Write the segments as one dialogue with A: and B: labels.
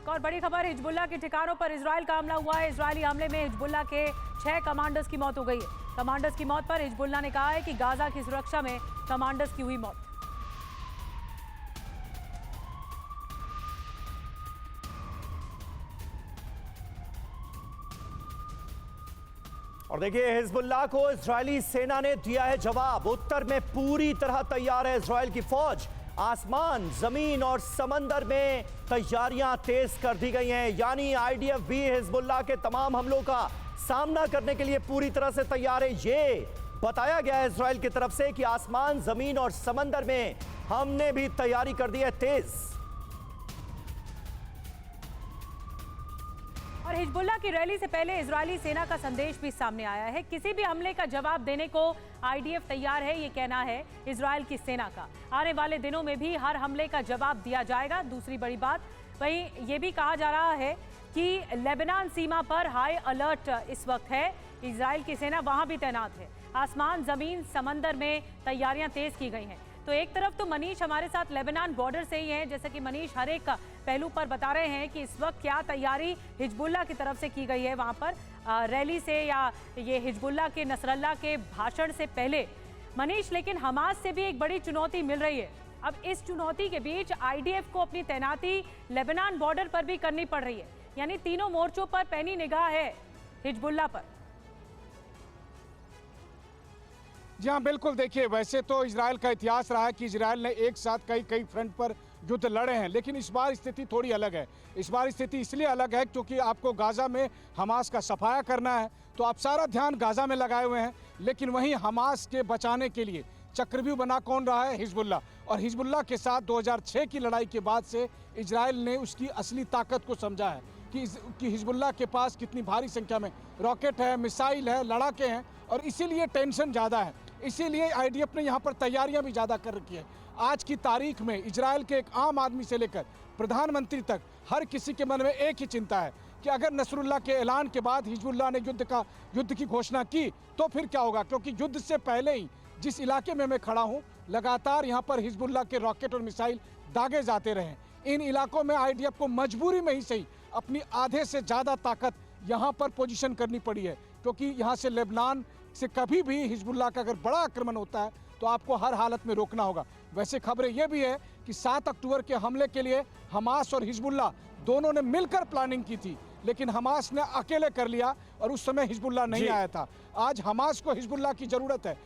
A: एक और बड़ी खबर, हिजबुल्लाह के ठिकानों पर इजराइल का हमला हुआ है। इजरायली हमले में हिजबुल्लाह के 6 कमांडर्स की मौत हो गई है। कमांडर्स की मौत पर हिजबुल्लाह ने कहा है कि गाजा की सुरक्षा में कमांडर्स की हुई मौत।
B: और देखिए, हिजबुल्लाह को इजरायली सेना ने दिया है जवाब। उत्तर में पूरी तरह तैयार है इजराइल की फौज। आसमान, जमीन और समंदर में तैयारियां तेज कर दी गई हैं, यानी आईडीएफ भी हिजबुल्लाह के तमाम हमलों का सामना करने के लिए पूरी तरह से तैयार है। ये बताया गया है इजराइल की तरफ से कि आसमान, जमीन और समंदर में हमने भी तैयारी कर दी है तेज।
A: और हिजबुल्लाह की रैली से पहले इजरायली सेना का संदेश भी सामने आया है। किसी भी हमले का जवाब देने को आईडीएफ तैयार है, ये कहना है इजराइल की सेना का। आने वाले दिनों में भी हर हमले का जवाब दिया जाएगा। दूसरी बड़ी बात, वहीं ये भी कहा जा रहा है कि लेबनान सीमा पर हाई अलर्ट इस वक्त है। इजराइल की सेना वहां भी तैनात है। आसमान, जमीन, समंदर में तैयारियां तेज की गई हैं। तो एक तरफ तो मनीष हमारे साथ लेबनान बॉर्डर से ही हैं, जैसे कि मनीष हर एक पहलू पर बता रहे हैं कि इस वक्त क्या तैयारी हिजबुल्लाह की तरफ से की गई है वहां पर रैली से या ये हिजबुल्लाह के नसरल्लाह के भाषण से पहले। मनीष, लेकिन हमास से भी एक बड़ी चुनौती मिल रही है। अब इस चुनौती के बीच आईडीएफ को अपनी तैनाती लेबनान बॉर्डर पर भी करनी पड़ रही है, यानी तीनों मोर्चों पर पैनी निगाह है हिजबुल्लाह पर।
C: जी हाँ, बिल्कुल। देखिए, वैसे तो इजराइल का इतिहास रहा है कि इजराइल ने एक साथ कई फ्रंट पर युद्ध लड़े हैं, लेकिन इस बार स्थिति थोड़ी अलग है। इस बार स्थिति इसलिए अलग है क्योंकि आपको गाजा में हमास का सफाया करना है, तो आप सारा ध्यान गाजा में लगाए हुए हैं। लेकिन वहीं हमास के बचाने के लिए चक्रव्यूह बना कौन रहा है? हिजबुल्लाह। और हिजबुल्लाह के साथ 2006 की लड़ाई के बाद से इजराइल ने उसकी असली ताकत को समझा है कि हिजबुल्लाह के पास कितनी भारी संख्या में रॉकेट है, मिसाइल है, लड़ाके हैं, और इसीलिए टेंशन ज़्यादा है। इसीलिए आईडीएफ ने यहाँ पर तैयारियां भी ज़्यादा कर रखी है। आज की तारीख में इजराइल के एक आम आदमी से लेकर प्रधानमंत्री तक हर किसी के मन में एक ही चिंता है कि अगर नसरुल्लाह के ऐलान के बाद हिजबुल्लाह ने युद्ध की घोषणा की तो फिर क्या होगा। क्योंकि युद्ध से पहले ही जिस इलाके में मैं खड़ा हूँ, लगातार यहाँ पर हिजबुल्लाह के रॉकेट और मिसाइल दागे जाते रहे। इन इलाकों में आईडीएफ को मजबूरी में ही सही अपनी आधे से ज़्यादा ताकत यहाँ पर पोजीशन करनी पड़ी है, क्योंकि यहाँ से लेबनान से कभी भी हिजबुल्लाह का अगर बड़ा आक्रमण होता है तो आपको हर हालत में रोकना होगा। वैसे खबरें यह भी है कि 7 अक्टूबर के हमले के लिए हमास और हिजबुल्लाह दोनों ने मिलकर प्लानिंग की थी, लेकिन हमास ने अकेले कर लिया और उस समय हिजबुल्लाह नहीं आया था। आज हमास को हिजबुल्लाह की ज़रूरत है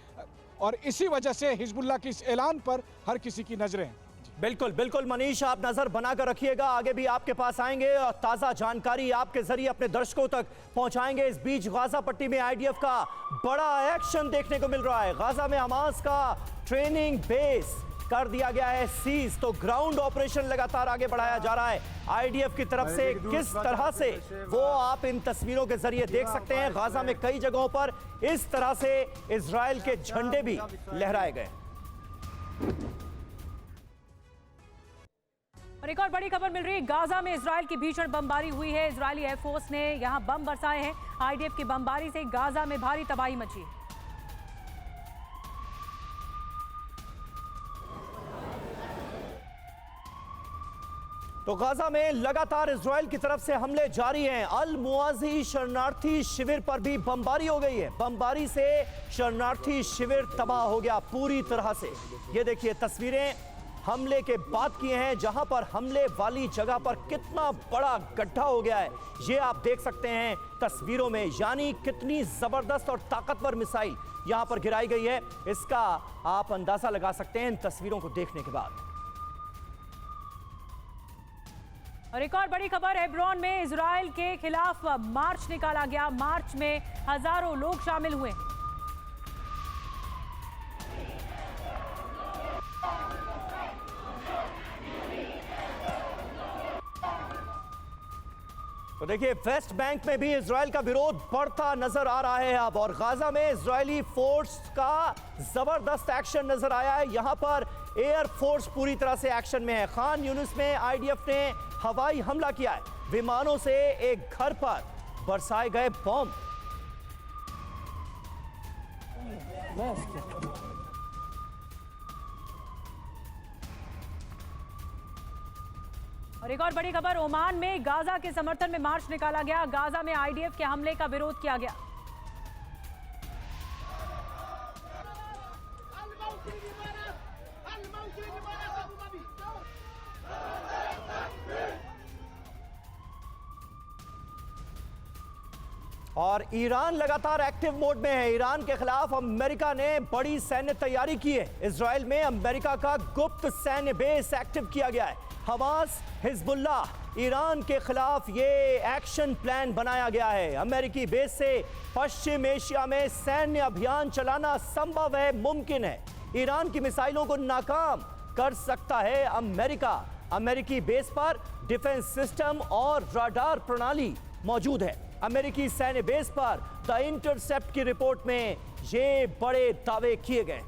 C: और इसी वजह से हिजबुल्लाह के इस ऐलान पर हर किसी की नजरें हैं।
B: बिल्कुल बिल्कुल मनीष, आप नजर बनाकर रखिएगा, आगे भी आपके पास आएंगे और ताजा जानकारी आपके जरिए अपने दर्शकों तक पहुंचाएंगे। इस बीच गाजा पट्टी में आईडीएफ का बड़ा एक्शन देखने को मिल रहा है। गाजा में हमास का ट्रेनिंग बेस कर दिया गया है सीज, तो ग्राउंड ऑपरेशन लगातार आगे बढ़ाया जा रहा है आईडीएफ की तरफ से। किस तरह से वो आप इन तस्वीरों के जरिए देख सकते हैं। गाजा में कई जगहों पर इस तरह से इजराइल के झंडे भी लहराए गए।
A: और एक और बड़ी खबर मिल रही है, गाजा में इजराइल की भीषण बमबारी हुई है। इजरायली एयरफोर्स ने यहां बम बरसाए हैं। आईडीएफ की बमबारी से गाजा में भारी तबाही मची है।
B: तो गाजा में लगातार इजराइल की तरफ से हमले जारी हैं। अल मुआजी शरणार्थी शिविर पर भी बमबारी हो गई है। बमबारी से शरणार्थी शिविर तबाह हो गया पूरी तरह से। ये देखिए तस्वीरें हमले के बाद किए हैं, जहां पर हमले वाली जगह पर कितना बड़ा गड्ढा हो गया है ये आप देख सकते हैं तस्वीरों में। यानी कितनी जबरदस्त और ताकतवर मिसाइल यहां पर गिराई गई है, इसका आप अंदाजा लगा सकते हैं इन तस्वीरों को देखने के बाद।
A: और एक और बड़ी खबर, हेब्रोन में इजराइल के खिलाफ मार्च निकाला गया। मार्च में हजारों लोग शामिल हुए।
B: तो देखिए, वेस्ट बैंक में भी इजराइल का विरोध बढ़ता नजर आ रहा है अब, और गाजा में इजरायली फोर्स का जबरदस्त एक्शन नजर आया है। यहां पर एयर फोर्स पूरी तरह से एक्शन में है। खान यूनिस में आईडीएफ ने हवाई हमला किया है। विमानों से एक घर पर बरसाए गए बम।
A: और एक और बड़ी खबर, ओमान में गाजा के समर्थन में मार्च निकाला गया। गाजा में आईडीएफ के हमले का विरोध किया गया।
B: और ईरान लगातार एक्टिव मोड में है। ईरान के खिलाफ अमेरिका ने बड़ी सैन्य तैयारी की है। इजराइल में अमेरिका का गुप्त सैन्य बेस एक्टिव किया गया है। हमास, हिजबुल्लाह, ईरान के खिलाफ ये एक्शन प्लान बनाया गया है। अमेरिकी बेस से पश्चिम एशिया में सैन्य अभियान चलाना संभव है, मुमकिन है। ईरान की मिसाइलों को नाकाम कर सकता है अमेरिका। अमेरिकी बेस पर डिफेंस सिस्टम और रडार प्रणाली मौजूद है। अमेरिकी सैन्य बेस पर द इंटरसेप्ट की रिपोर्ट में ये बड़े दावे किए गए।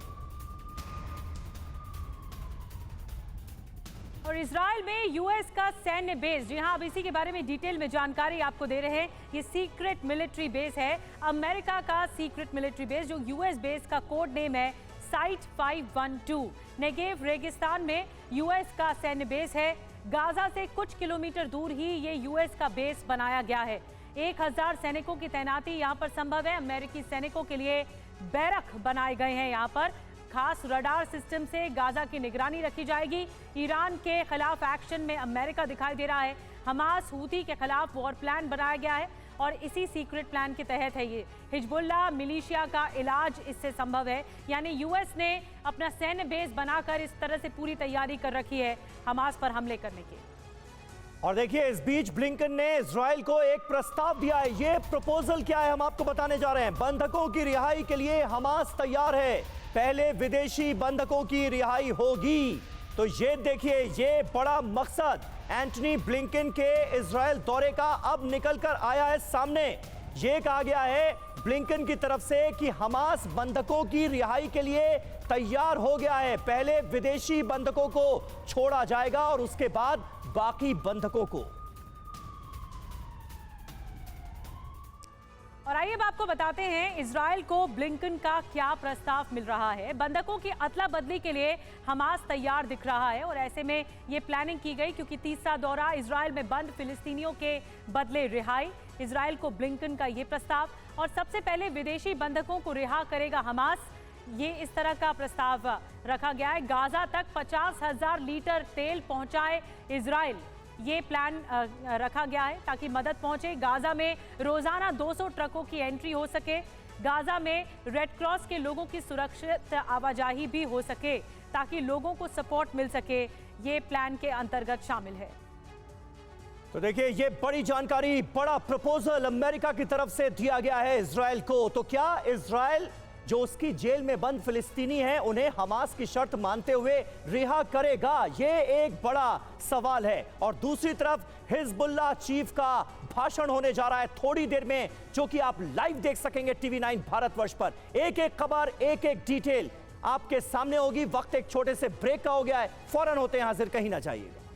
A: और इजराइल में यूएस का सैन्य बेस, जी हां, अब इसी के बारे में डिटेल में जानकारी आपको दे रहे हैं। ये सीक्रेट मिलिट्री बेस है, अमेरिका का सीक्रेट मिलिट्री बेस, जो यूएस बेस का कोड नेम है साइट 512। नेगेव रेगिस्तान में यूएस का सैन्य बेस है। गाजा से कुछ किलोमीटर दूर ही ये यूएस का बेस बनाया गया है। 1000 सैनिकों की तैनाती यहाँ पर संभव है। अमेरिकी सैनिकों के लिए बैरक बनाए गए हैं। यहाँ पर खास रडार सिस्टम से गाजा की निगरानी रखी जाएगी। ईरान के खिलाफ एक्शन में अमेरिका दिखाई दे रहा है। हमास, हूती के खिलाफ वॉर प्लान बनाया गया है और इसी सीक्रेट प्लान के तहत है ये। हिजबुल्लाह मिलिशिया का इलाज इससे संभव है। यानी यूएस ने अपना सैन्य बेस बनाकर इस तरह से पूरी तैयारी कर रखी है हमास पर हमले करने की।
B: और देखिए, इस बीच ब्लिंकन ने इजराइल को एक प्रस्ताव दिया है। ये प्रपोजल क्या है, हम आपको बताने जा रहे हैं। बंधकों की रिहाई के लिए हमास तैयार है। पहले विदेशी बंधकों की रिहाई होगी। तो ये देखिए, ये बड़ा मकसद एंटनी ब्लिंकन के इजराइल दौरे का अब निकलकर आया है सामने। ये कहा गया है ब्लिंकन की तरफ से कि हमास बंधकों की रिहाई के लिए तैयार हो गया है। पहले विदेशी बंधकों को छोड़ा जाएगा और उसके बाद बाकी बंधकों को।
A: और आइए अब आपको बताते हैं इजराइल को ब्लिंकन का क्या प्रस्ताव मिल रहा है। बंधकों की अदला बदली के लिए हमास तैयार दिख रहा है और ऐसे में ये प्लानिंग की गई क्योंकि तीसरा दौरा इजराइल में बंद फिलिस्तीनियों के बदले रिहाई। इजराइल को ब्लिंकन का ये प्रस्ताव, और सबसे पहले विदेशी बंधकों को रिहा करेगा हमास। ये इस तरह का प्रस्ताव रखा गया है। गाजा तक 50,000 लीटर तेल पहुंचाए इजराइल, ये प्लान रखा गया है ताकि मदद पहुंचे। गाजा में रोजाना 200 ट्रकों की एंट्री हो सके। गाजा में रेड क्रॉस के लोगों की सुरक्षित आवाजाही भी हो सके ताकि लोगों को सपोर्ट मिल सके। ये प्लान के अंतर्गत शामिल है।
B: तो देखिए, ये बड़ी जानकारी, बड़ा प्रपोजल अमेरिका की तरफ से दिया गया है इजराइल को। तो क्या इजराइल जो उसकी जेल में बंद फिलिस्तीनी हैं उन्हें हमास की शर्त मानते हुए रिहा करेगा? ये एक बड़ा सवाल है। और दूसरी तरफ हिजबुल्लाह चीफ का भाषण होने जा रहा है थोड़ी देर में, जो कि आप लाइव देख सकेंगे TV9 भारतवर्ष पर। एक एक खबर, एक एक डिटेल आपके सामने होगी। वक्त एक छोटे से ब्रेक का हो गया है, फौरन होते हैं हाजिर, कहीं ना जाइएगा।